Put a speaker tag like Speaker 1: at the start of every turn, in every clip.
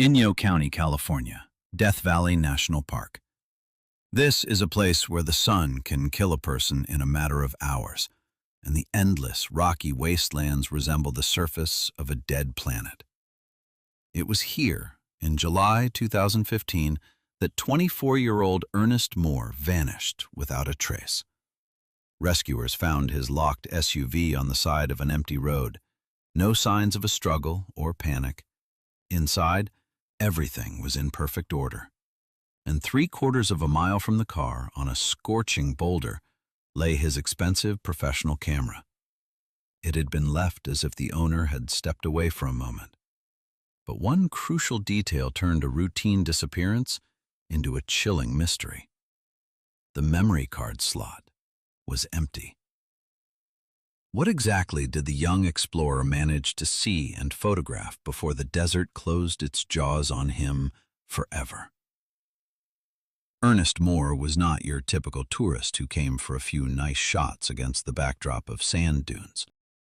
Speaker 1: Inyo County, California, Death Valley National Park. This is a place where the sun can kill a person in a matter of hours, and the endless, rocky wastelands resemble the surface of a dead planet. It was here, in July 2015, that 24-year-old Ernest Moore vanished without a trace. Rescuers found his locked SUV on the side of an empty road. No signs of a struggle or panic. Inside, everything was in perfect order. And 3/4 of a mile from the car, on a scorching boulder, lay his expensive professional camera. It had been left as if the owner had stepped away for a moment. But one crucial detail turned a routine disappearance into a chilling mystery. The memory card slot was empty. What exactly did the young explorer manage to see and photograph before the desert closed its jaws on him forever? Ernest Moore was not your typical tourist who came for a few nice shots against the backdrop of sand dunes.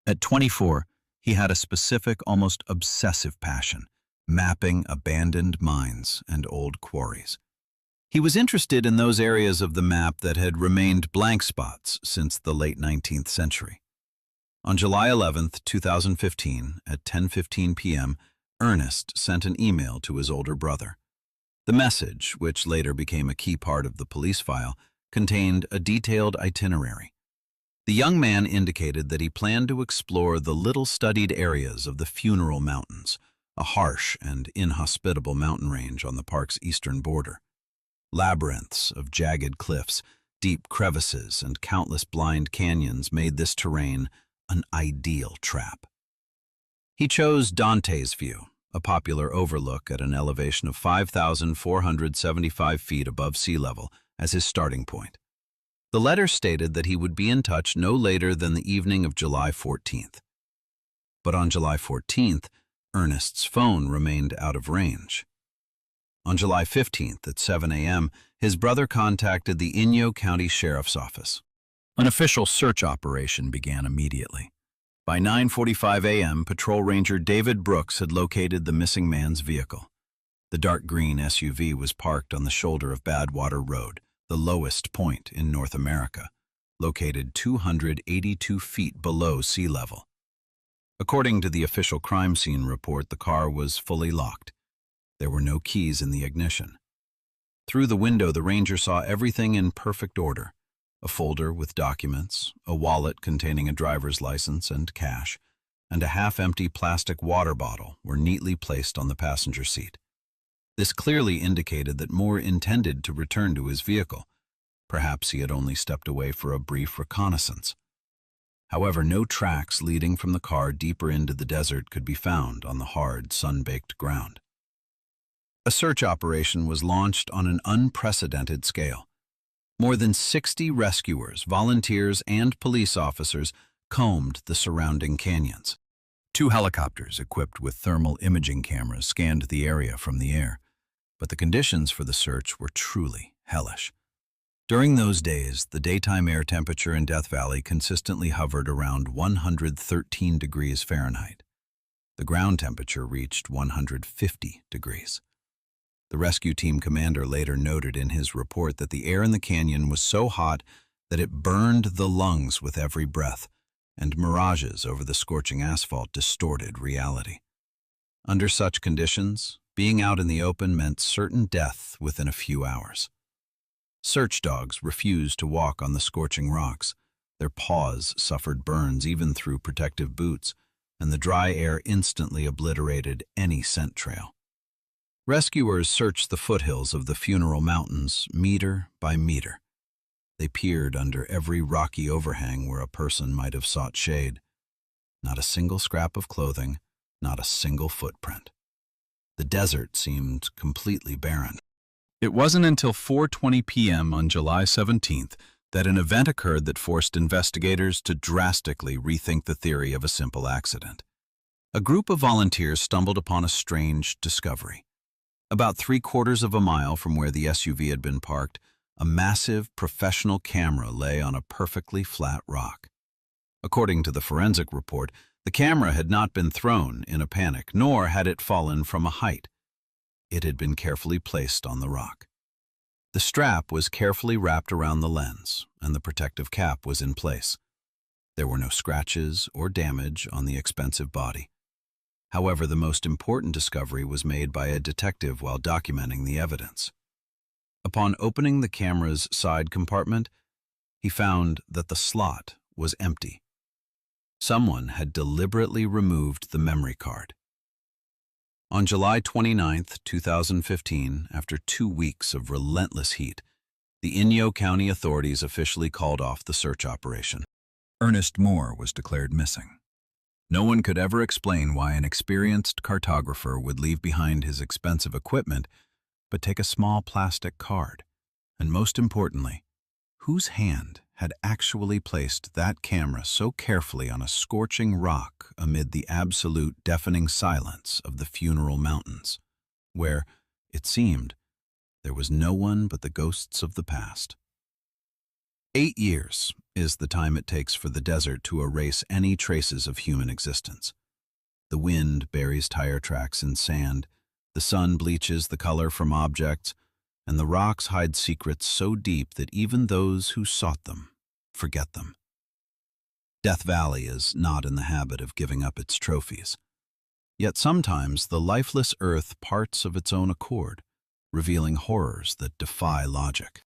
Speaker 1: At 24, he had a specific, almost obsessive passion: mapping abandoned mines and old quarries. He was interested in those areas of the map that had remained blank spots since the late 19th century. On July 11, 2015, at 10:15 p.m., Ernest sent an email to his older brother. The message, which later became a key part of the police file, contained a detailed itinerary. The young man indicated that he planned to explore the little-studied areas of the Funeral Mountains, a harsh and inhospitable mountain range on the park's eastern border. Labyrinths of jagged cliffs, deep crevices, and countless blind canyons made this terrain an ideal trap. He chose Dante's View, a popular overlook at an elevation of 5,475 feet above sea level, as his starting point. The letter stated that he would be in touch no later than the evening of July 14th. But on July 14th, Ernest's phone remained out of range. On July 15th at 7 a.m., his brother contacted the Inyo County Sheriff's Office. An official search operation began immediately. By 9:45 a.m., Patrol Ranger David Brooks had located the missing man's vehicle. The dark green SUV was parked on the shoulder of Badwater Road, the lowest point in North America, located 282 feet below sea level. According to the official crime scene report, the car was fully locked. There were no keys in the ignition. Through the window, the ranger saw everything in perfect order: a folder with documents, a wallet containing a driver's license and cash, and a half-empty plastic water bottle were neatly placed on the passenger seat. This clearly indicated that Moore intended to return to his vehicle. Perhaps he had only stepped away for a brief reconnaissance. However, no tracks leading from the car deeper into the desert could be found on the hard, sun-baked ground. A search operation was launched on an unprecedented scale. More than 60 rescuers, volunteers, and police officers combed the surrounding canyons. 2 helicopters equipped with thermal imaging cameras scanned the area from the air, but the conditions for the search were truly hellish. During those days, the daytime air temperature in Death Valley consistently hovered around 113 degrees Fahrenheit. The ground temperature reached 150 degrees. The rescue team commander later noted in his report that the air in the canyon was so hot that it burned the lungs with every breath, and mirages over the scorching asphalt distorted reality. Under such conditions, being out in the open meant certain death within a few hours. Search dogs refused to walk on the scorching rocks. Their paws suffered burns even through protective boots, and the dry air instantly obliterated any scent trail. Rescuers searched the foothills of the Funeral Mountains meter by meter. They peered under every rocky overhang where a person might have sought shade. Not a single scrap of clothing, not a single footprint. The desert seemed completely barren. It wasn't until 4:20 p.m. on July 17th that an event occurred that forced investigators to drastically rethink the theory of a simple accident. A group of volunteers stumbled upon a strange discovery. About 3/4 of a mile from where the SUV had been parked, a massive professional camera lay on a perfectly flat rock. According to the forensic report, the camera had not been thrown in a panic, nor had it fallen from a height. It had been carefully placed on the rock. The strap was carefully wrapped around the lens, and the protective cap was in place. There were no scratches or damage on the expensive body. However, the most important discovery was made by a detective while documenting the evidence. Upon opening the camera's side compartment, he found that the slot was empty. Someone had deliberately removed the memory card. On July 29, 2015, after 2 weeks of relentless heat, the Inyo County authorities officially called off the search operation. Ernest Moore was declared missing. No one could ever explain why an experienced cartographer would leave behind his expensive equipment but take a small plastic card. And most importantly, whose hand had actually placed that camera so carefully on a scorching rock amid the absolute deafening silence of the Funeral Mountains, where, it seemed, there was no one but the ghosts of the past. 8 years is the time it takes for the desert to erase any traces of human existence. The wind buries tire tracks in sand, the sun bleaches the color from objects, and the rocks hide secrets so deep that even those who sought them forget them. Death Valley is not in the habit of giving up its trophies. Yet sometimes the lifeless earth parts of its own accord, revealing horrors that defy logic.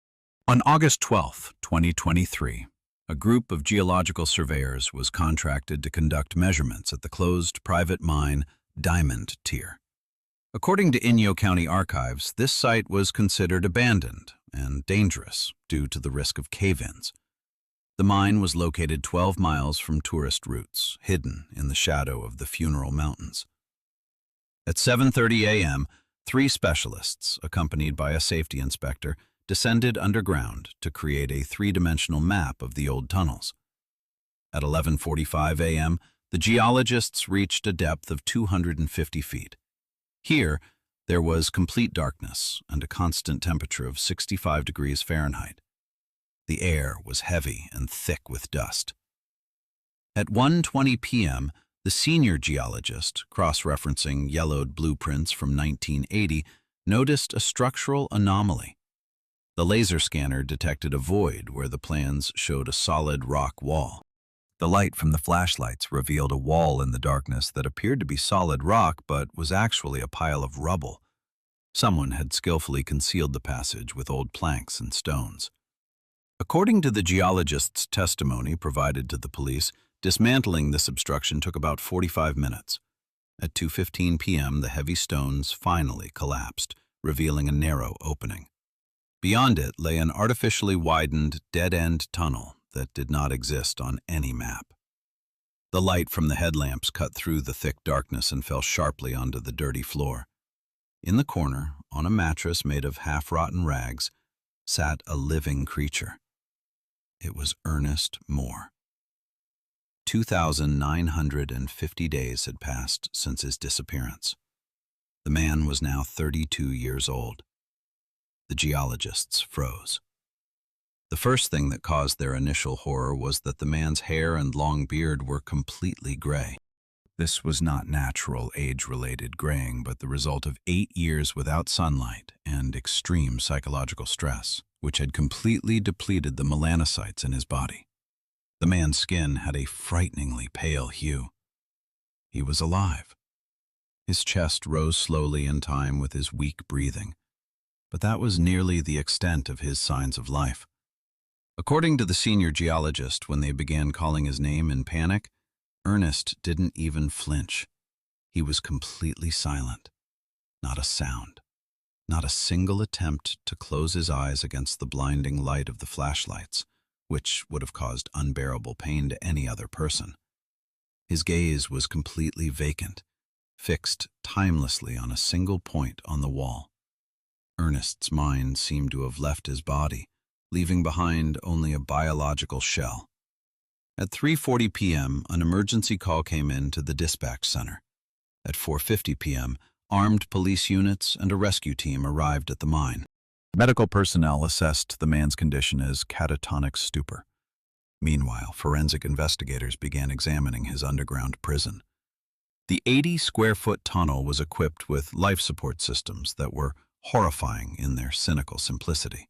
Speaker 1: On August 12, 2023, a group of geological surveyors was contracted to conduct measurements at the closed private mine Diamond Tier. According to Inyo County Archives, this site was considered abandoned and dangerous due to the risk of cave-ins. The mine was located 12 miles from tourist routes, hidden in the shadow of the Funeral Mountains. At 7:30 a.m., 3 specialists, accompanied by a safety inspector, descended underground to create a 3-dimensional map of the old tunnels. At 11:45 a.m., the geologists reached a depth of 250 feet. Here, there was complete darkness and a constant temperature of 65 degrees Fahrenheit. The air was heavy and thick with dust. At 1:20 p.m., the senior geologist, cross-referencing yellowed blueprints from 1980, noticed a structural anomaly. The laser scanner detected a void where the plans showed a solid rock wall. The light from the flashlights revealed a wall in the darkness that appeared to be solid rock but was actually a pile of rubble. Someone had skillfully concealed the passage with old planks and stones. According to the geologist's testimony provided to the police, dismantling this obstruction took about 45 minutes. At 2:15 p.m., the heavy stones finally collapsed, revealing a narrow opening. Beyond it lay an artificially widened, dead-end tunnel that did not exist on any map. The light from the headlamps cut through the thick darkness and fell sharply onto the dirty floor. In the corner, on a mattress made of half-rotten rags, sat a living creature. It was Ernest Moore. 2,950 days had passed since his disappearance. The man was now 32 years old. The geologists froze. The first thing that caused their initial horror was that the man's hair and long beard were completely gray. This was not natural age-related graying, but the result of 8 years without sunlight and extreme psychological stress, which had completely depleted the melanocytes in his body. The man's skin had a frighteningly pale hue. He was alive. His chest rose slowly in time with his weak breathing, but that was nearly the extent of his signs of life. According to the senior geologist, when they began calling his name in panic, Ernest didn't even flinch. He was completely silent. Not a sound. Not a single attempt to close his eyes against the blinding light of the flashlights, which would have caused unbearable pain to any other person. His gaze was completely vacant, fixed timelessly on a single point on the wall. Ernest's mind seemed to have left his body, leaving behind only a biological shell. At 3:40 p.m., an emergency call came in to the dispatch center. At 4:50 p.m., armed police units and a rescue team arrived at the mine. Medical personnel assessed the man's condition as catatonic stupor. Meanwhile, forensic investigators began examining his underground prison. The 80-square-foot tunnel was equipped with life support systems that were horrifying in their cynical simplicity.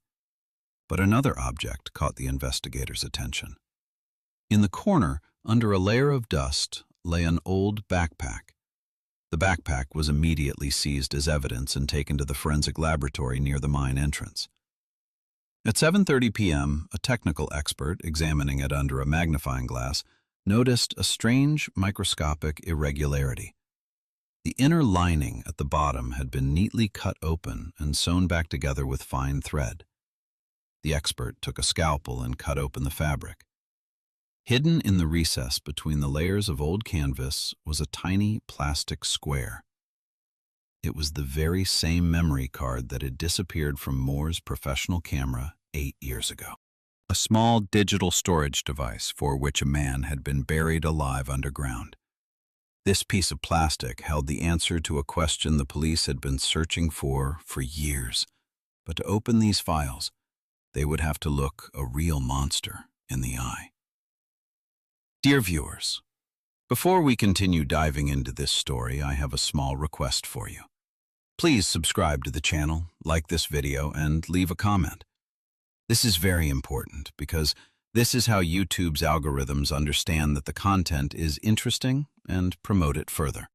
Speaker 1: But another object caught the investigators' attention. In the corner, under a layer of dust, lay an old backpack. The backpack was immediately seized as evidence and taken to the forensic laboratory near the mine entrance. At 7:30 p.m., a technical expert, examining it under a magnifying glass, noticed a strange microscopic irregularity. The inner lining at the bottom had been neatly cut open and sewn back together with fine thread. The expert took a scalpel and cut open the fabric. Hidden in the recess between the layers of old canvas was a tiny plastic square. It was the very same memory card that had disappeared from Moore's professional camera 8 years ago. A small digital storage device for which a man had been buried alive underground. This piece of plastic held the answer to a question the police had been searching for years. But to open these files, they would have to look a real monster in the eye. Dear viewers, before we continue diving into this story, I have a small request for you. Please subscribe to the channel, like this video, and leave a comment. This is very important because this is how YouTube's algorithms understand that the content is interesting and promote it further.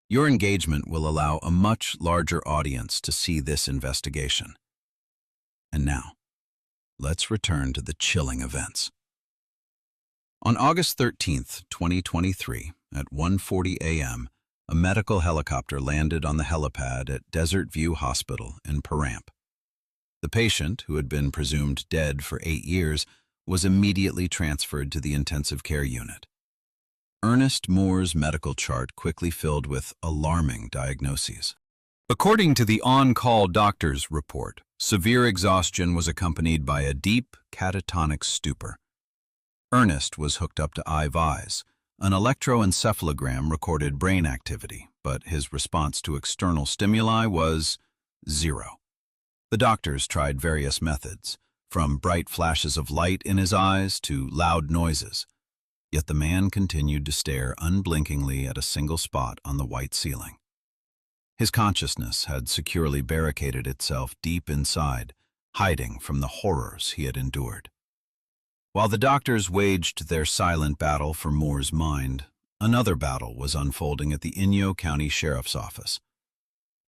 Speaker 1: Your engagement will allow a much larger audience to see this investigation. And now, let's return to the chilling events. On August 13th, 2023, at 1:40 a.m., a medical helicopter landed on the helipad at Desert View Hospital in Paramp. The patient, who had been presumed dead for 8 years, was immediately transferred to the intensive care unit. Ernest Moore's medical chart quickly filled with alarming diagnoses. According to the on-call doctor's report, severe exhaustion was accompanied by a deep catatonic stupor. Ernest was hooked up to IVs. An electroencephalogram recorded brain activity, but his response to external stimuli was 0. The doctors tried various methods, from bright flashes of light in his eyes to loud noises. Yet the man continued to stare unblinkingly at a single spot on the white ceiling. His consciousness had securely barricaded itself deep inside, hiding from the horrors he had endured. While the doctors waged their silent battle for Moore's mind, another battle was unfolding at the Inyo County Sheriff's Office.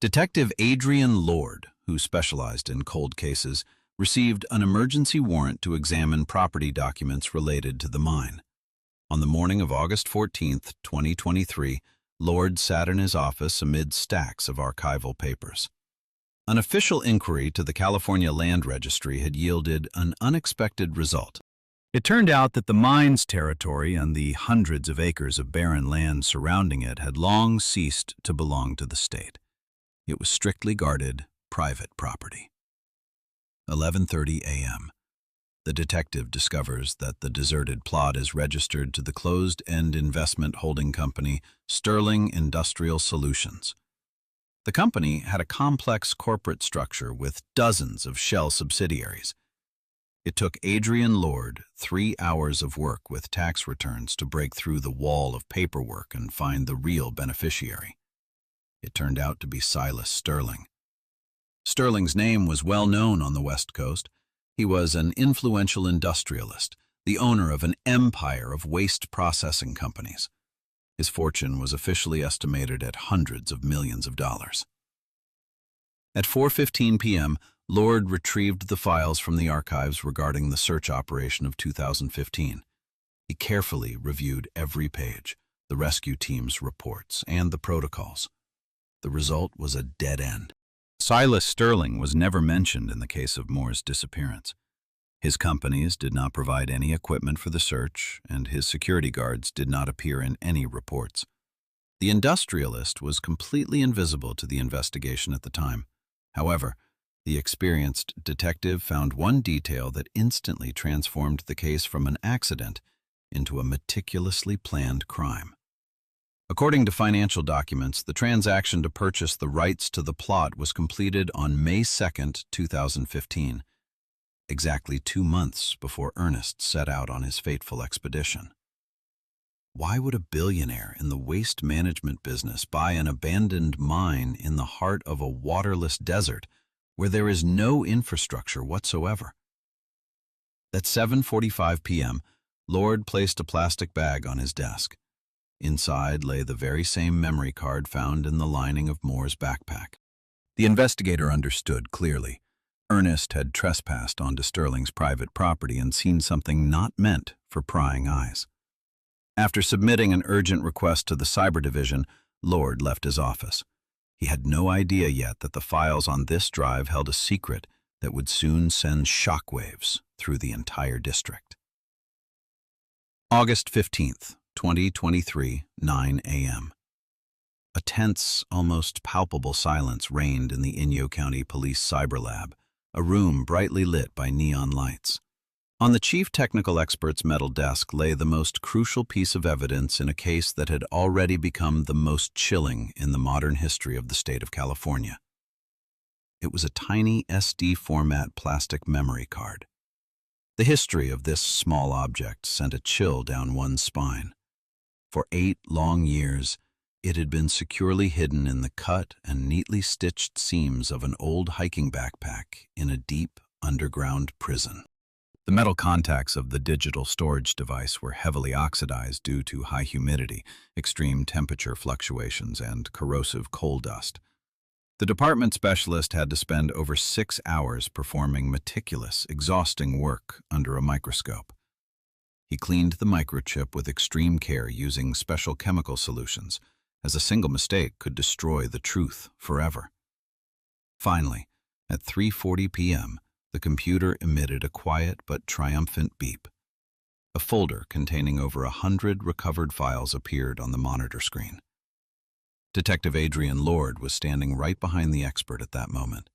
Speaker 1: Detective Adrian Lord, who specialized in cold cases, received an emergency warrant to examine property documents related to the mine. On the morning of August 14, 2023, Lord sat in his office amid stacks of archival papers. An official inquiry to the California Land Registry had yielded an unexpected result. It turned out that the mine's territory and the hundreds of acres of barren land surrounding it had long ceased to belong to the state. It was strictly guarded, private property. 11:30 a.m. The detective discovers that the deserted plot is registered to the closed-end investment holding company Sterling Industrial Solutions. The company had a complex corporate structure with dozens of shell subsidiaries. It took Adrian Lord 3 hours of work with tax returns to break through the wall of paperwork and find the real beneficiary. It turned out to be Silas Sterling. Sterling's name was well known on the West Coast. He was an influential industrialist, the owner of an empire of waste processing companies. His fortune was officially estimated at hundreds of millions of dollars. At 4:15 p.m., Lord retrieved the files from the archives regarding the search operation of 2015. He carefully reviewed every page, the rescue team's reports, and the protocols. The result was a dead end. Silas Sterling was never mentioned in the case of Moore's disappearance. His companies did not provide any equipment for the search, and his security guards did not appear in any reports. The industrialist was completely invisible to the investigation at the time. However, the experienced detective found one detail that instantly transformed the case from an accident into a meticulously planned crime. According to financial documents, the transaction to purchase the rights to the plot was completed on May 2, 2015, exactly 2 months before Ernest set out on his fateful expedition. Why would a billionaire in the waste management business buy an abandoned mine in the heart of a waterless desert where there is no infrastructure whatsoever? At 7:45 p.m., Lord placed a plastic bag on his desk. Inside lay the very same memory card found in the lining of Moore's backpack. The investigator understood clearly. Ernest had trespassed onto Sterling's private property and seen something not meant for prying eyes. After submitting an urgent request to the Cyber Division, Lord left his office. He had no idea yet that the files on this drive held a secret that would soon send shockwaves through the entire district. August 15th, 2023, 9 a.m. A tense, almost palpable silence reigned in the Inyo County Police Cyber Lab, a room brightly lit by neon lights. On the chief technical expert's metal desk lay the most crucial piece of evidence in a case that had already become the most chilling in the modern history of the state of California. It was a tiny SD-format plastic memory card. The history of this small object sent a chill down one's spine. For 8 long years, it had been securely hidden in the cut and neatly stitched seams of an old hiking backpack in a deep underground prison. The metal contacts of the digital storage device were heavily oxidized due to high humidity, extreme temperature fluctuations, and corrosive coal dust. The department specialist had to spend over 6 hours performing meticulous, exhausting work under a microscope. He cleaned the microchip with extreme care using special chemical solutions, as a single mistake could destroy the truth forever. Finally, at 3:40 p.m., the computer emitted a quiet but triumphant beep. A folder containing over 100 recovered files appeared on the monitor screen. Detective Adrian Lord was standing right behind the expert at that moment.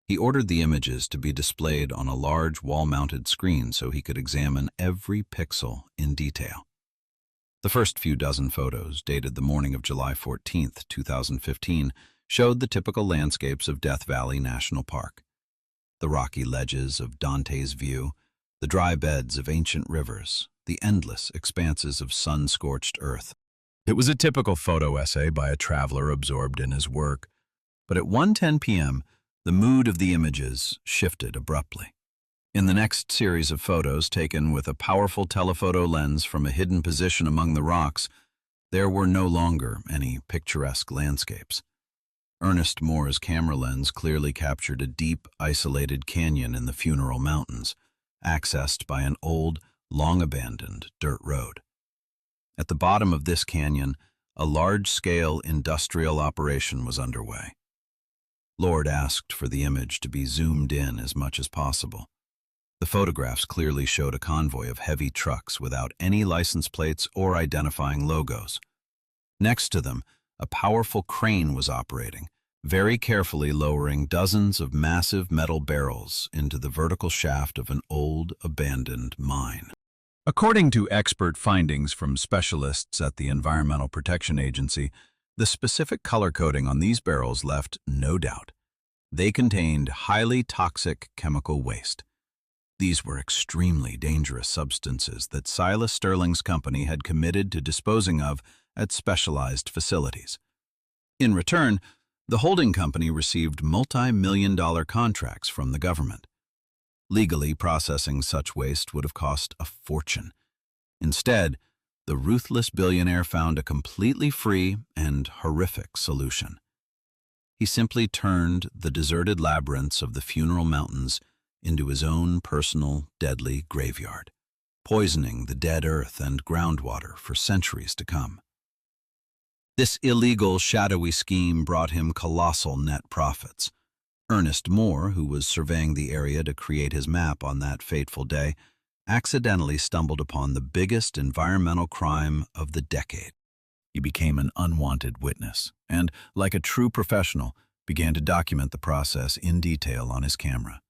Speaker 1: He ordered the images to be displayed on a large wall-mounted screen so he could examine every pixel in detail. The first few dozen photos, dated the morning of July 14, 2015, showed the typical landscapes of Death Valley National Park. The rocky ledges of Dante's View, the dry beds of ancient rivers, the endless expanses of sun-scorched earth. It was a typical photo essay by a traveler absorbed in his work, but at 1:10 p.m., the mood of the images shifted abruptly. In the next series of photos taken with a powerful telephoto lens from a hidden position among the rocks, there were no longer any picturesque landscapes. Ernest Moore's camera lens clearly captured a deep, isolated canyon in the Funeral Mountains, accessed by an old, long-abandoned dirt road. At the bottom of this canyon, a large-scale industrial operation was underway. Lord asked for the image to be zoomed in as much as possible. The photographs clearly showed a convoy of heavy trucks without any license plates or identifying logos. Next to them, a powerful crane was operating, very carefully lowering dozens of massive metal barrels into the vertical shaft of an old, abandoned mine. According to expert findings from specialists at the Environmental Protection Agency, the specific color coding on these barrels left no doubt. They contained highly toxic chemical waste. These were extremely dangerous substances that Silas Sterling's company had committed to disposing of at specialized facilities. In return, the holding company received multi-million-dollar contracts from the government. Legally processing such waste would have cost a fortune. Instead, the ruthless billionaire found a completely free and horrific solution. He simply turned the deserted labyrinths of the Funeral Mountains into his own personal, deadly graveyard, poisoning the dead earth and groundwater for centuries to come. This illegal, shadowy scheme brought him colossal net profits. Ernest Moore, who was surveying the area to create his map on that fateful day, accidentally stumbled upon the biggest environmental crime of the decade. He became an unwanted witness and, like a true professional, began to document the process in detail on his camera.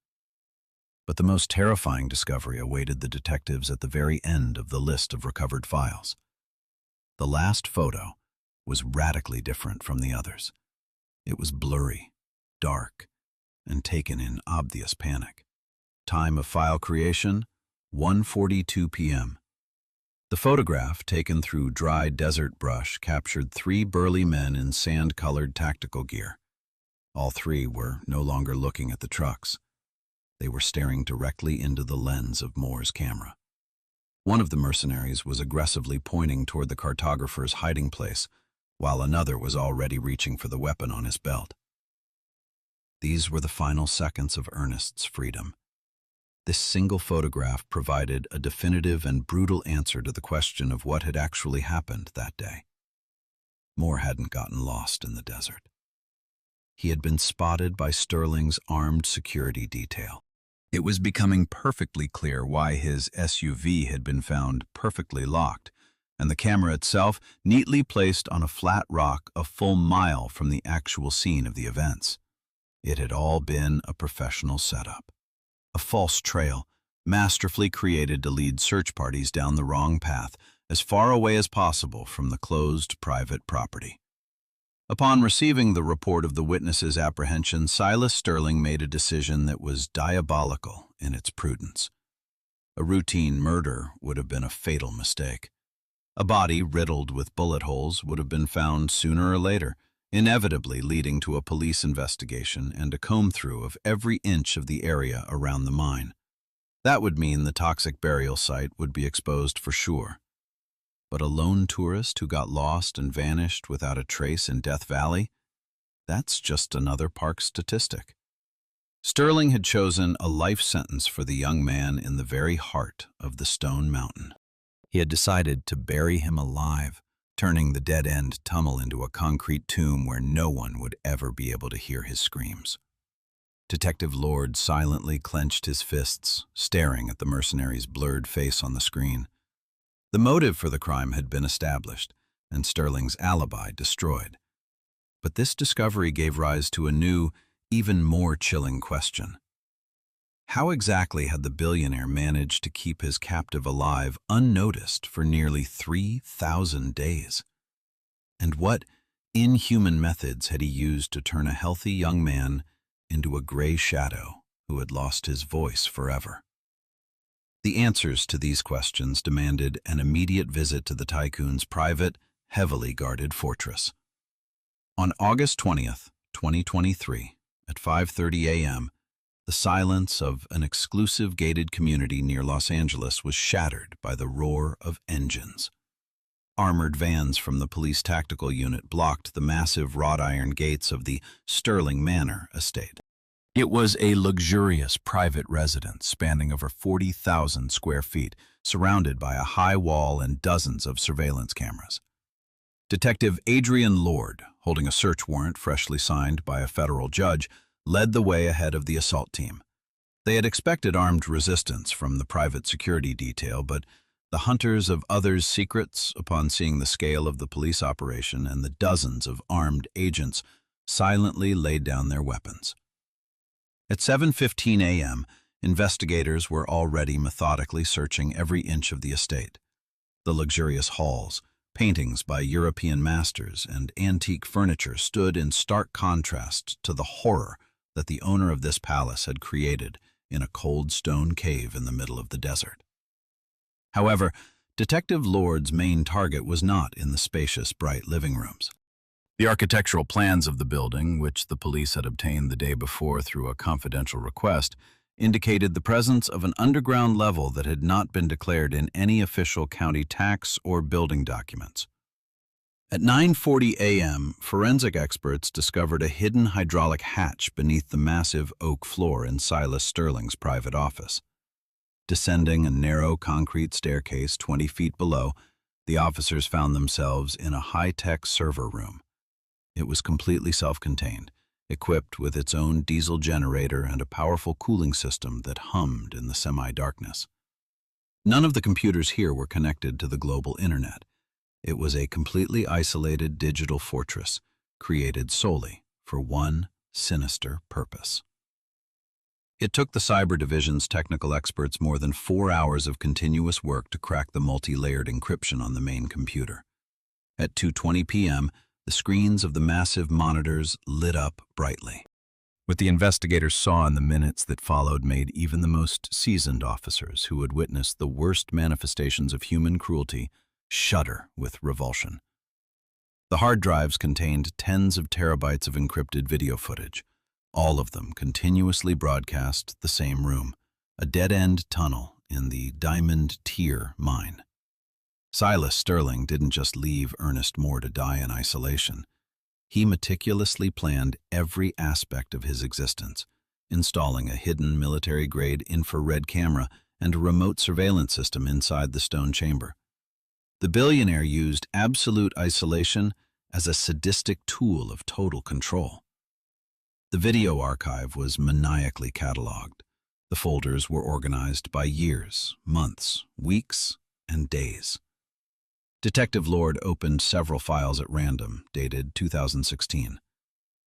Speaker 1: But the most terrifying discovery awaited the detectives at the very end of the list of recovered files. The last photo was radically different from the others. It was blurry, dark, and taken in obvious panic. Time of file creation, 1:42 p.m. The photograph, taken through dry desert brush, captured three burly men in sand-colored tactical gear. All three were no longer looking at the trucks. They were staring directly into the lens of Moore's camera. One of the mercenaries was aggressively pointing toward the cartographer's hiding place, while another was already reaching for the weapon on his belt. These were the final seconds of Ernest's freedom. This single photograph provided a definitive and brutal answer to the question of what had actually happened that day. Moore hadn't gotten lost in the desert. He had been spotted by Sterling's armed security detail. It was becoming perfectly clear why his SUV had been found perfectly locked, and the camera itself neatly placed on a flat rock a full mile from the actual scene of the events. It had all been a professional setup. A false trail, masterfully created to lead search parties down the wrong path, as far away as possible from the closed private property. Upon receiving the report of the witness's apprehension, Silas Sterling made a decision that was diabolical in its prudence. A routine murder would have been a fatal mistake. A body riddled with bullet holes would have been found sooner or later, inevitably leading to a police investigation and a comb-through of every inch of the area around the mine. That would mean the toxic burial site would be exposed for sure. But a lone tourist who got lost and vanished without a trace in Death Valley? That's just another park statistic. Sterling had chosen a life sentence for the young man in the very heart of the Stone Mountain. He had decided to bury him alive, turning the dead-end tunnel into a concrete tomb where no one would ever be able to hear his screams. Detective Lord silently clenched his fists, staring at the mercenary's blurred face on the screen. The motive for the crime had been established, and Sterling's alibi destroyed. But this discovery gave rise to a new, even more chilling question. How exactly had the billionaire managed to keep his captive alive unnoticed for nearly 3,000 days? And what inhuman methods had he used to turn a healthy young man into a gray shadow who had lost his voice forever? The answers to these questions demanded an immediate visit to the tycoon's private, heavily guarded fortress. On August 20th, 2023, at 5:30 a.m., the silence of an exclusive gated community near Los Angeles was shattered by the roar of engines. Armored vans from the police tactical unit blocked the massive wrought iron gates of the Sterling Manor estate. It was a luxurious private residence spanning over 40,000 square feet, surrounded by a high wall and dozens of surveillance cameras. Detective Adrian Lord, holding a search warrant freshly signed by a federal judge, led the way ahead of the assault team. They had expected armed resistance from the private security detail, but the hunters of others' secrets, upon seeing the scale of the police operation and the dozens of armed agents, silently laid down their weapons. At 7:15 a.m., investigators were already methodically searching every inch of the estate. The luxurious halls, paintings by European masters, and antique furniture stood in stark contrast to the horror that the owner of this palace had created in a cold stone cave in the middle of the desert. However, Detective Lord's main target was not in the spacious, bright living rooms. The architectural plans of the building, which the police had obtained the day before through a confidential request, indicated the presence of an underground level that had not been declared in any official county tax or building documents. At 9:40 a.m., forensic experts discovered a hidden hydraulic hatch beneath the massive oak floor in Silas Sterling's private office. Descending a narrow concrete staircase 20 feet below, the officers found themselves in a high-tech server room. It was completely self-contained, equipped with its own diesel generator and a powerful cooling system that hummed in the semi-darkness. None of the computers here were connected to the global internet. It was a completely isolated digital fortress, created solely for one sinister purpose. It took the Cyber Division's technical experts more than 4 hours of continuous work to crack the multi-layered encryption on the main computer. At 2:20 p.m., the screens of the massive monitors lit up brightly. What the investigators saw in the minutes that followed made even the most seasoned officers who had witnessed the worst manifestations of human cruelty shudder with revulsion. The hard drives contained tens of terabytes of encrypted video footage, all of them continuously broadcast the same room, a dead-end tunnel in the Diamond Tier mine. Silas Sterling didn't just leave Ernest Moore to die in isolation. He meticulously planned every aspect of his existence, installing a hidden military-grade infrared camera and a remote surveillance system inside the stone chamber. The billionaire used absolute isolation as a sadistic tool of total control. The video archive was maniacally cataloged. The folders were organized by years, months, weeks, and days. Detective Lord opened several files at random, dated 2016.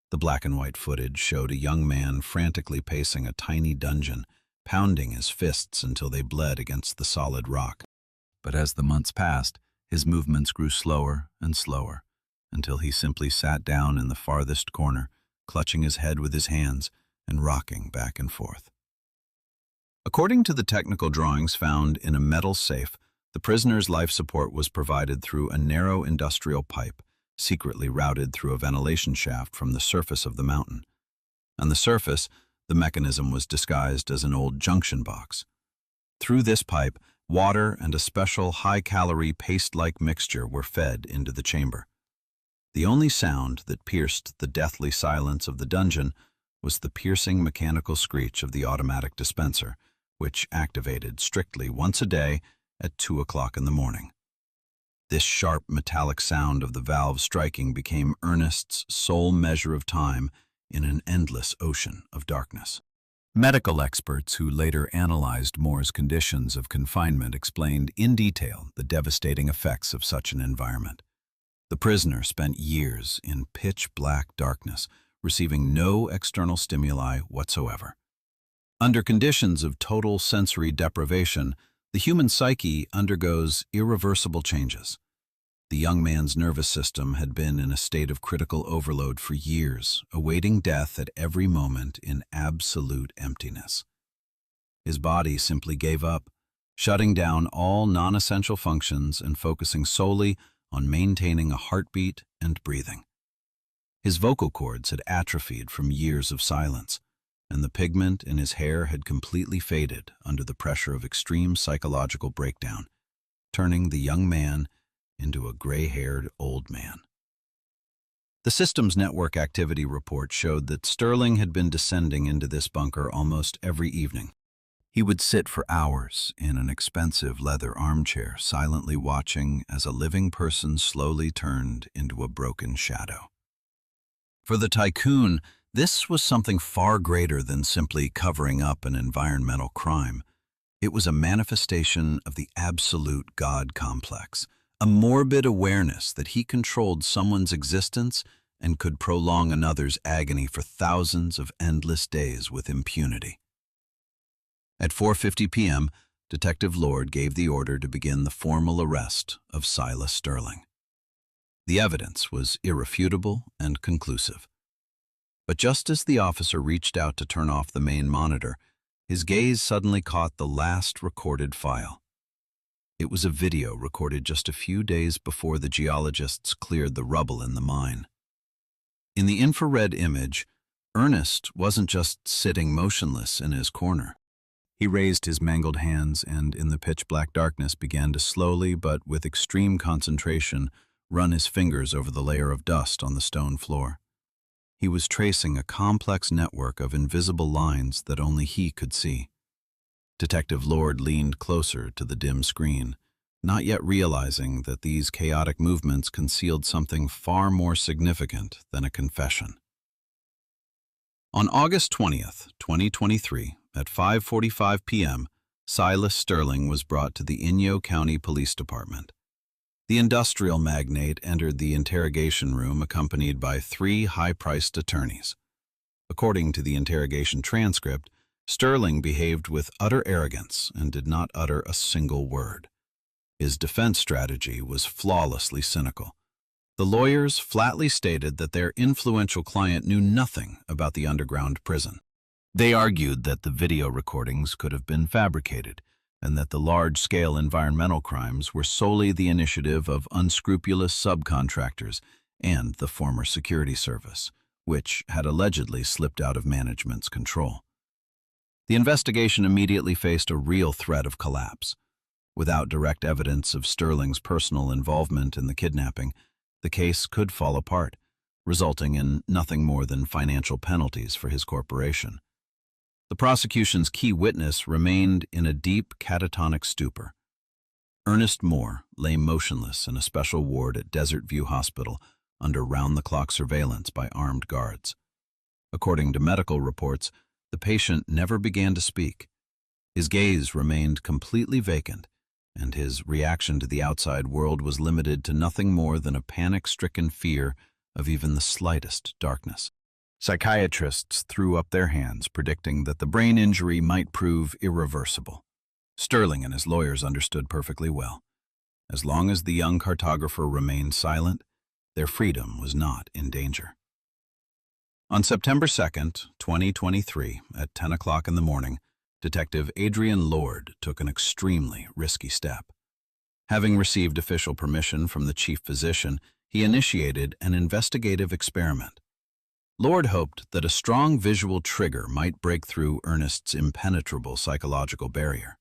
Speaker 1: The black and white footage showed a young man frantically pacing a tiny dungeon, pounding his fists until they bled against the solid rock. But as the months passed, his movements grew slower and slower, until he simply sat down in the farthest corner, clutching his head with his hands and rocking back and forth. According to the technical drawings found in a metal safe, the prisoner's life support was provided through a narrow industrial pipe, secretly routed through a ventilation shaft from the surface of the mountain. On the surface, the mechanism was disguised as an old junction box. Through this pipe, water and a special high-calorie paste-like mixture were fed into the chamber. The only sound that pierced the deathly silence of the dungeon was the piercing mechanical screech of the automatic dispenser, which activated strictly once a day at 2 o'clock in the morning. This sharp metallic sound of the valve striking became Ernest's sole measure of time in an endless ocean of darkness. Medical experts who later analyzed Moore's conditions of confinement explained in detail the devastating effects of such an environment. The prisoner spent years in pitch-black darkness, receiving no external stimuli whatsoever. Under conditions of total sensory deprivation, the human psyche undergoes irreversible changes. The young man's nervous system had been in a state of critical overload for years, awaiting death at every moment in absolute emptiness. His body simply gave up, shutting down all non-essential functions and focusing solely on maintaining a heartbeat and breathing. His vocal cords had atrophied from years of silence, and the pigment in his hair had completely faded under the pressure of extreme psychological breakdown, turning the young man into a gray-haired old man. The system's network activity report showed that Sterling had been descending into this bunker almost every evening. He would sit for hours in an expensive leather armchair, silently watching as a living person slowly turned into a broken shadow. For the tycoon, this was something far greater than simply covering up an environmental crime. It was a manifestation of the absolute God complex, a morbid awareness that he controlled someone's existence and could prolong another's agony for thousands of endless days with impunity. At 4:50 p.m., Detective Lord gave the order to begin the formal arrest of Silas Sterling. The evidence was irrefutable and conclusive. But just as the officer reached out to turn off the main monitor, his gaze suddenly caught the last recorded file. It was a video recorded just a few days before the geologists cleared the rubble in the mine. In the infrared image, Ernest wasn't just sitting motionless in his corner. He raised his mangled hands and, in the pitch-black darkness, began to slowly but with extreme concentration run his fingers over the layer of dust on the stone floor. He was tracing a complex network of invisible lines that only he could see. Detective Lord leaned closer to the dim screen, not yet realizing that these chaotic movements concealed something far more significant than a confession. On August 20th, 2023, at 5:45 p.m., Silas Sterling was brought to the Inyo County Police Department. The industrial magnate entered the interrogation room accompanied by 3 high-priced attorneys. According to the interrogation transcript, Sterling behaved with utter arrogance and did not utter a single word. His defense strategy was flawlessly cynical. The lawyers flatly stated that their influential client knew nothing about the underground prison. They argued that the video recordings could have been fabricated, and that the large-scale environmental crimes were solely the initiative of unscrupulous subcontractors and the former security service, which had allegedly slipped out of management's control. The investigation immediately faced a real threat of collapse. Without direct evidence of Sterling's personal involvement in the kidnapping, the case could fall apart, resulting in nothing more than financial penalties for his corporation. The prosecution's key witness remained in a deep catatonic stupor. Ernest Moore lay motionless in a special ward at Desert View Hospital under round-the-clock surveillance by armed guards. According to medical reports, the patient never began to speak. His gaze remained completely vacant, and his reaction to the outside world was limited to nothing more than a panic-stricken fear of even the slightest darkness. Psychiatrists threw up their hands, predicting that the brain injury might prove irreversible. Sterling and his lawyers understood perfectly well. As long as the young cartographer remained silent, their freedom was not in danger. On September 2nd, 2023, at 10 o'clock in the morning, Detective Adrian Lord took an extremely risky step. Having received official permission from the chief physician, he initiated an investigative experiment. Lord hoped that a strong visual trigger might break through Ernest's impenetrable psychological barrier.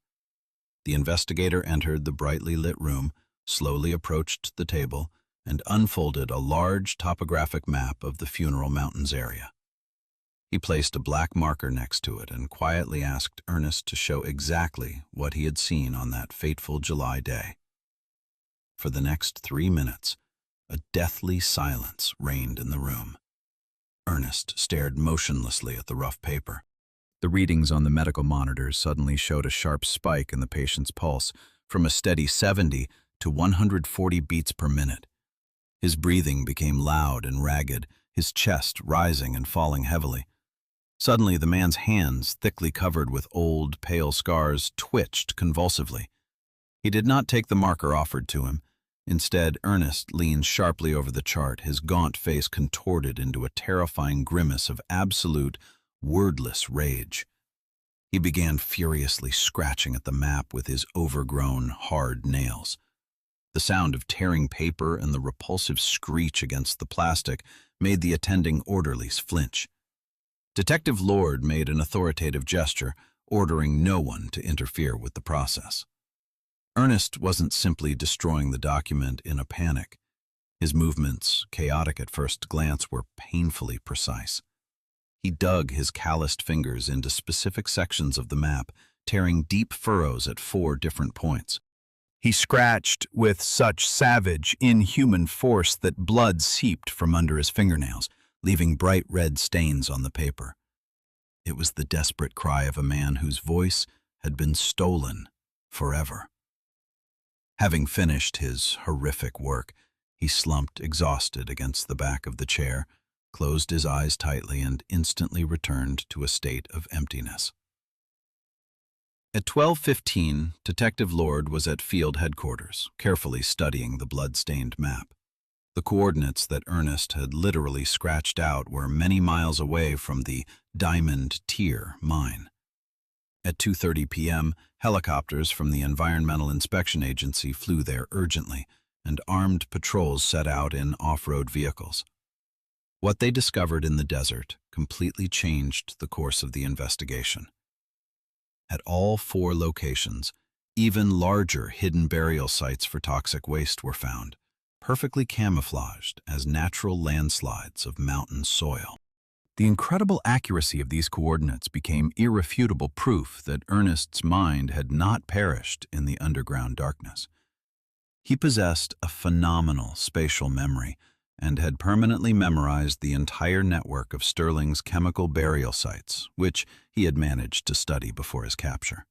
Speaker 1: The investigator entered the brightly lit room, slowly approached the table, and unfolded a large topographic map of the Funeral Mountains area. He placed a black marker next to it and quietly asked Ernest to show exactly what he had seen on that fateful July day. For the next 3 minutes, a deathly silence reigned in the room. Ernest stared motionlessly at the rough paper. The readings on the medical monitors suddenly showed a sharp spike in the patient's pulse, from a steady 70 to 140 beats per minute. His breathing became loud and ragged, his chest rising and falling heavily. Suddenly, the man's hands, thickly covered with old, pale scars, twitched convulsively. He did not take the marker offered to him. Instead, Ernest leaned sharply over the chart, his gaunt face contorted into a terrifying grimace of absolute, wordless rage. He began furiously scratching at the map with his overgrown, hard nails. The sound of tearing paper and the repulsive screech against the plastic made the attending orderlies flinch. Detective Lord made an authoritative gesture, ordering no one to interfere with the process. Ernest wasn't simply destroying the document in a panic. His movements, chaotic at first glance, were painfully precise. He dug his calloused fingers into specific sections of the map, tearing deep furrows at 4 different points. He scratched with such savage, inhuman force that blood seeped from under his fingernails, leaving bright red stains on the paper. It was the desperate cry of a man whose voice had been stolen forever. Having finished his horrific work, he slumped exhausted against the back of the chair, closed his eyes tightly, and instantly returned to a state of emptiness. At 12:15, Detective Lord was at field headquarters, carefully studying the blood-stained map. The coordinates that Ernest had literally scratched out were many miles away from the Diamond Tier mine. At 2:30 p.m., helicopters from the Environmental Inspection Agency flew there urgently, and armed patrols set out in off-road vehicles. What they discovered in the desert completely changed the course of the investigation. At all 4 locations, even larger hidden burial sites for toxic waste were found, perfectly camouflaged as natural landslides of mountain soil. The incredible accuracy of these coordinates became irrefutable proof that Ernest's mind had not perished in the underground darkness. He possessed a phenomenal spatial memory and had permanently memorized the entire network of Sterling's chemical burial sites, which he had managed to study before his capture.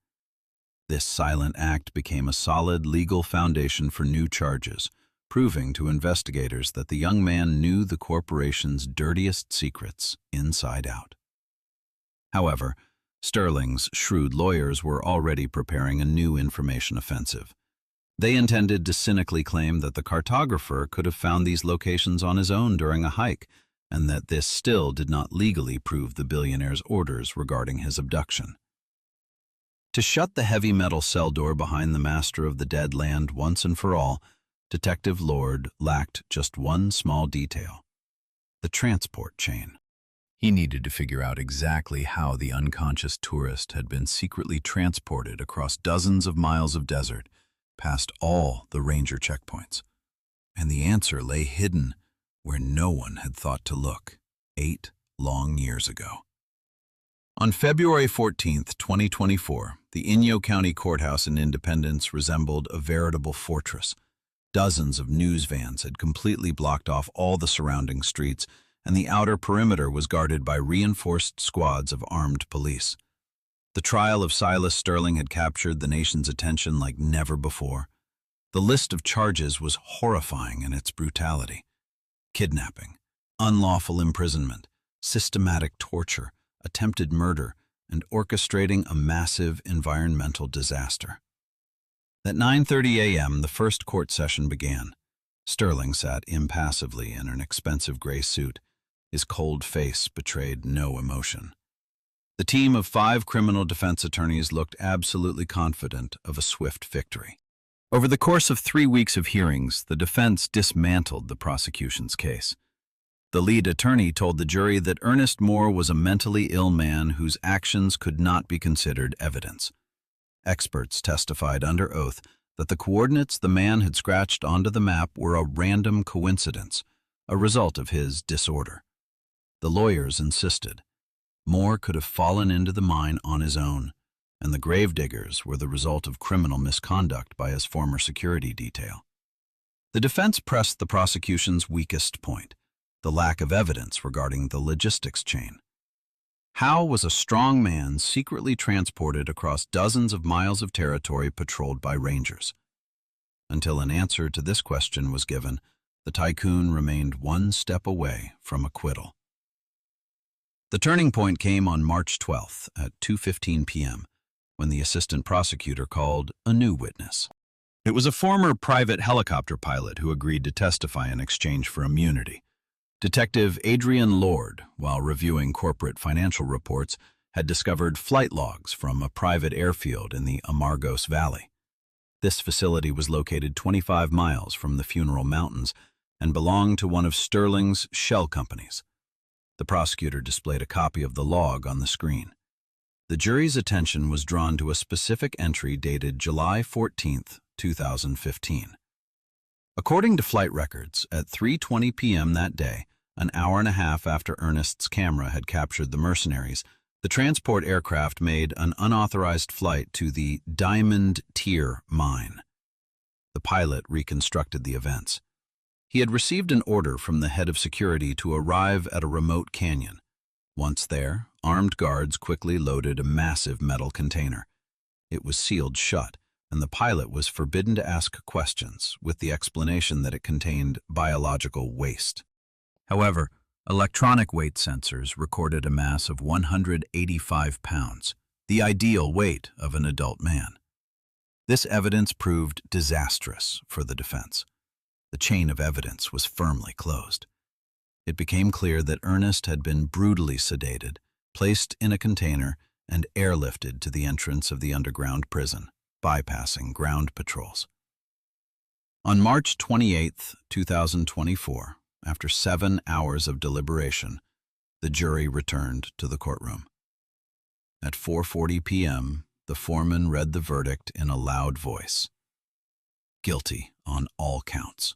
Speaker 1: This silent act became a solid legal foundation for new charges, proving to investigators that the young man knew the corporation's dirtiest secrets inside out. However, Sterling's shrewd lawyers were already preparing a new information offensive. They intended to cynically claim that the cartographer could have found these locations on his own during a hike, and that this still did not legally prove the billionaire's orders regarding his abduction. To shut the heavy metal cell door behind the master of the dead land once and for all, Detective Lord lacked just one small detail: the transport chain. He needed to figure out exactly how the unconscious tourist had been secretly transported across dozens of miles of desert, past all the ranger checkpoints. And the answer lay hidden where no one had thought to look 8 long years ago. On February 14, 2024, the Inyo County Courthouse in Independence resembled a veritable fortress. Dozens of news vans had completely blocked off all the surrounding streets, and the outer perimeter was guarded by reinforced squads of armed police. The trial of Silas Sterling had captured the nation's attention like never before. The list of charges was horrifying in its brutality: kidnapping, unlawful imprisonment, systematic torture, attempted murder, and orchestrating a massive environmental disaster. At 9:30 a.m., the first court session began. Sterling sat impassively in an expensive gray suit. His cold face betrayed no emotion. The team of 5 criminal defense attorneys looked absolutely confident of a swift victory. Over the course of 3 weeks of hearings, the defense dismantled the prosecution's case. The lead attorney told the jury that Ernest Moore was a mentally ill man whose actions could not be considered evidence. Experts testified under oath that the coordinates the man had scratched onto the map were a random coincidence, a result of his disorder. The lawyers insisted Moore could have fallen into the mine on his own, and the gravediggers were the result of criminal misconduct by his former security detail. The defense pressed the prosecution's weakest point: the lack of evidence regarding the logistics chain. How was a strong man secretly transported across dozens of miles of territory patrolled by rangers? Until an answer to this question was given, the tycoon remained one step away from acquittal. The turning point came on March 12th at 2:15 p.m., when the assistant prosecutor called a new witness. It was a former private helicopter pilot who agreed to testify in exchange for immunity. Detective Adrian Lord, while reviewing corporate financial reports, had discovered flight logs from a private airfield in the Amargos Valley. This facility was located 25 miles from the Funeral Mountains and belonged to one of Sterling's shell companies. The prosecutor displayed a copy of the log on the screen. The jury's attention was drawn to a specific entry dated July 14, 2015. According to flight records, at 3:20 p.m. that day, an hour and a half after Ernest's camera had captured the mercenaries, the transport aircraft made an unauthorized flight to the Diamond Tier mine. The pilot reconstructed the events. He had received an order from the head of security to arrive at a remote canyon. Once there, armed guards quickly loaded a massive metal container. It was sealed shut, and the pilot was forbidden to ask questions, with the explanation that it contained biological waste. However, electronic weight sensors recorded a mass of 185 pounds, the ideal weight of an adult man. This evidence proved disastrous for the defense. The chain of evidence was firmly closed. It became clear that Ernest had been brutally sedated, placed in a container, and airlifted to the entrance of the underground prison, bypassing ground patrols. On March 28, 2024, after 7 hours of deliberation, the jury returned to the courtroom. At 4:40 p.m., the foreman read the verdict in a loud voice: guilty on all counts.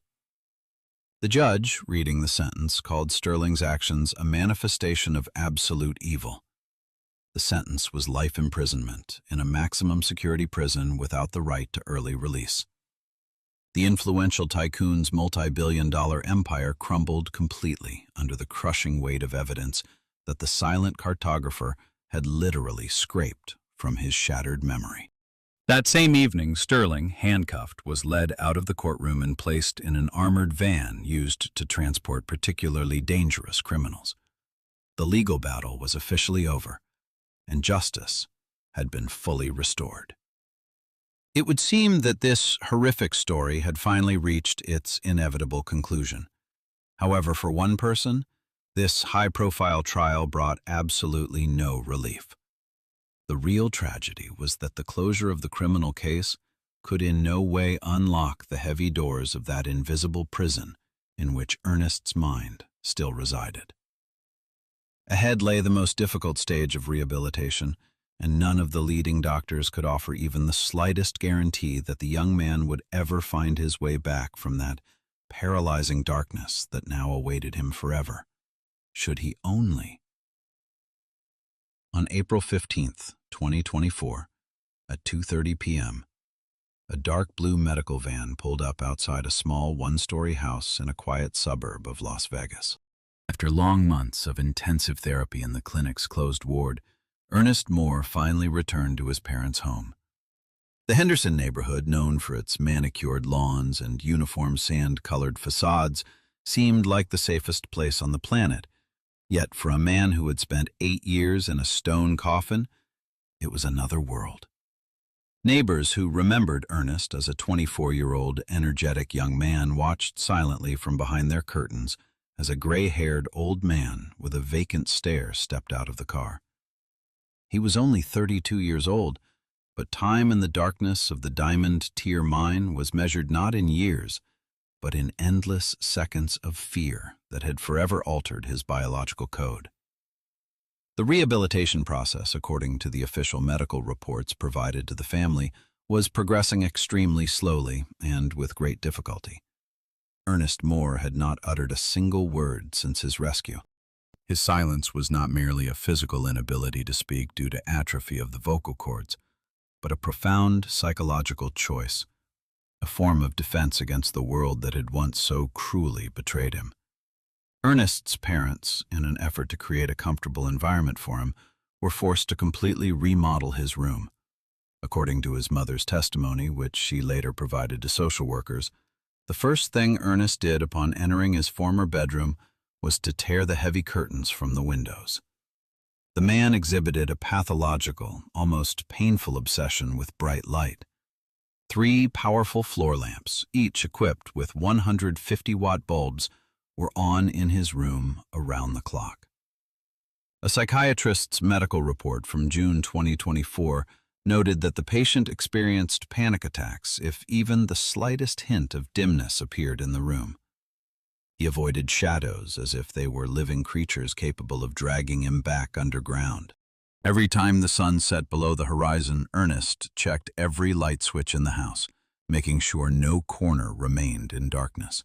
Speaker 1: The judge, reading the sentence, called Sterling's actions a manifestation of absolute evil. The sentence was life imprisonment in a maximum security prison without the right to early release. The influential tycoon's multi-billion-dollar empire crumbled completely under the crushing weight of evidence that the silent cartographer had literally scraped from his shattered memory. That same evening, Sterling, handcuffed, was led out of the courtroom and placed in an armored van used to transport particularly dangerous criminals. The legal battle was officially over, and justice had been fully restored. It would seem that this horrific story had finally reached its inevitable conclusion. However, for one person, this high-profile trial brought absolutely no relief. The real tragedy was that the closure of the criminal case could in no way unlock the heavy doors of that invisible prison in which Ernest's mind still resided. Ahead lay the most difficult stage of rehabilitation, and none of the leading doctors could offer even the slightest guarantee that the young man would ever find his way back from that paralyzing darkness that now awaited him forever, should he only. On April 15th, 2024, at 2:30 p.m., a dark blue medical van pulled up outside a small one-story house in a quiet suburb of Las Vegas. After long months of intensive therapy in the clinic's closed ward, Ernest Moore finally returned to his parents' home. The Henderson neighborhood, known for its manicured lawns and uniform sand-colored facades, seemed like the safest place on the planet. Yet for a man who had spent 8 years in a stone coffin, it was another world. Neighbors who remembered Ernest as a 24-year-old energetic young man watched silently from behind their curtains as a gray-haired old man with a vacant stare stepped out of the car. He was only 32 years old, but time in the darkness of the Diamond Tier mine was measured not in years, but in endless seconds of fear that had forever altered his biological code. The rehabilitation process, according to the official medical reports provided to the family, was progressing extremely slowly and with great difficulty. Ernest Moore had not uttered a single word since his rescue. His silence was not merely a physical inability to speak due to atrophy of the vocal cords, but a profound psychological choice, a form of defense against the world that had once so cruelly betrayed him. Ernest's parents, in an effort to create a comfortable environment for him, were forced to completely remodel his room. According to his mother's testimony, which she later provided to social workers, the first thing Ernest did upon entering his former bedroom was to tear the heavy curtains from the windows. The man exhibited a pathological, almost painful obsession with bright light. 3 powerful floor lamps, each equipped with 150-watt bulbs, were on in his room around the clock. A psychiatrist's medical report from June 2024 noted that the patient experienced panic attacks if even the slightest hint of dimness appeared in the room. He avoided shadows as if they were living creatures capable of dragging him back underground. Every time the sun set below the horizon, Ernest checked every light switch in the house, making sure no corner remained in darkness.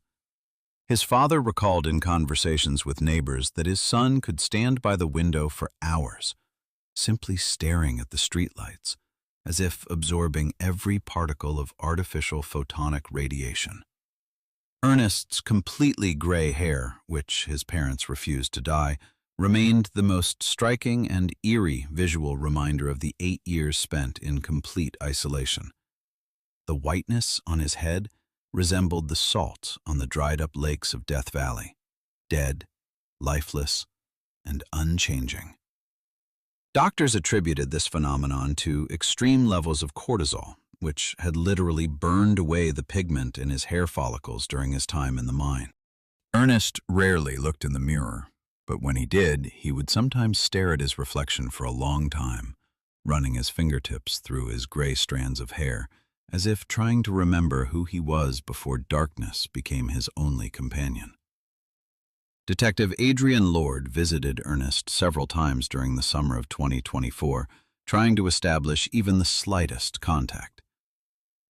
Speaker 1: His father recalled in conversations with neighbors that his son could stand by the window for hours, simply staring at the streetlights, as if absorbing every particle of artificial photonic radiation. Ernest's completely gray hair, which his parents refused to dye, remained the most striking and eerie visual reminder of the 8 years spent in complete isolation. The whiteness on his head resembled the salt on the dried-up lakes of Death Valley, dead, lifeless, and unchanging. Doctors attributed this phenomenon to extreme levels of cortisol, which had literally burned away the pigment in his hair follicles during his time in the mine. Ernest rarely looked in the mirror, but when he did, he would sometimes stare at his reflection for a long time, running his fingertips through his gray strands of hair, as if trying to remember who he was before darkness became his only companion. Detective Adrian Lord visited Ernest several times during the summer of 2024, trying to establish even the slightest contact.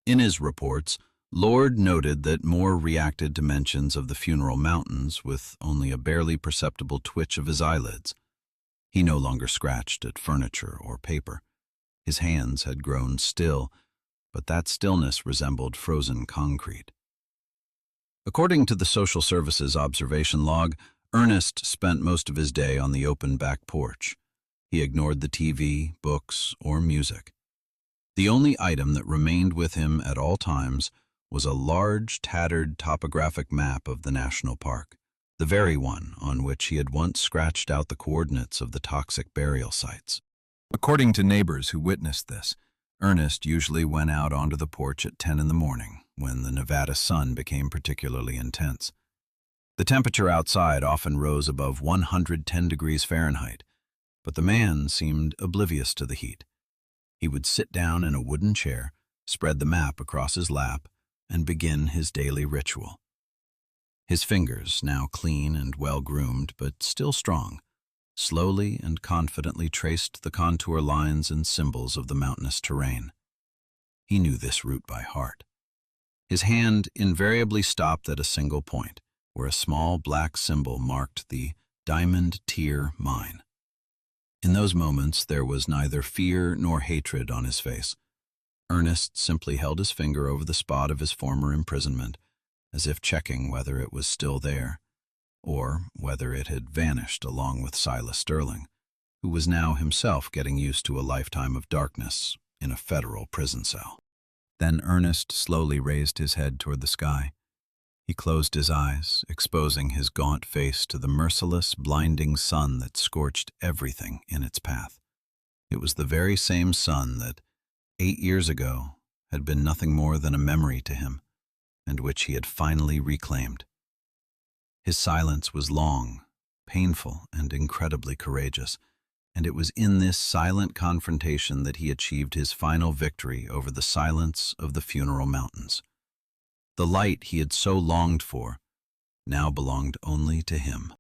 Speaker 1: In his reports, Lord noted that Moore reacted to mentions of the funeral mountains with only a barely perceptible twitch of his eyelids. He no longer scratched at furniture or paper. His hands had grown still, but that stillness resembled frozen concrete. According to the Social Services observation log, Ernest spent most of his day on the open back porch. He ignored the TV, books, or music. The only item that remained with him at all times was a large, tattered topographic map of the national park, the very one on which he had once scratched out the coordinates of the toxic burial sites. According to neighbors who witnessed this, Ernest usually went out onto the porch at 10 in the morning, when the Nevada sun became particularly intense. The temperature outside often rose above 110 degrees Fahrenheit, but the man seemed oblivious to the heat. He would sit down in a wooden chair, spread the map across his lap, and begin his daily ritual. His fingers, now clean and well-groomed but still strong, slowly and confidently traced the contour lines and symbols of the mountainous terrain. He knew this route by heart. His hand invariably stopped at a single point, where a small black symbol marked the Diamond Tier Mine. In those moments, there was neither fear nor hatred on his face. Ernest simply held his finger over the spot of his former imprisonment, as if checking whether it was still there, or whether it had vanished along with Silas Sterling, who was now himself getting used to a lifetime of darkness in a federal prison cell. Then Ernest slowly raised his head toward the sky. He closed his eyes, exposing his gaunt face to the merciless, blinding sun that scorched everything in its path. It was the very same sun that, 8 years ago, had been nothing more than a memory to him, and which he had finally reclaimed. His silence was long, painful, and incredibly courageous, and it was in this silent confrontation that he achieved his final victory over the silence of the Funeral Mountains. The light he had so longed for now belonged only to him.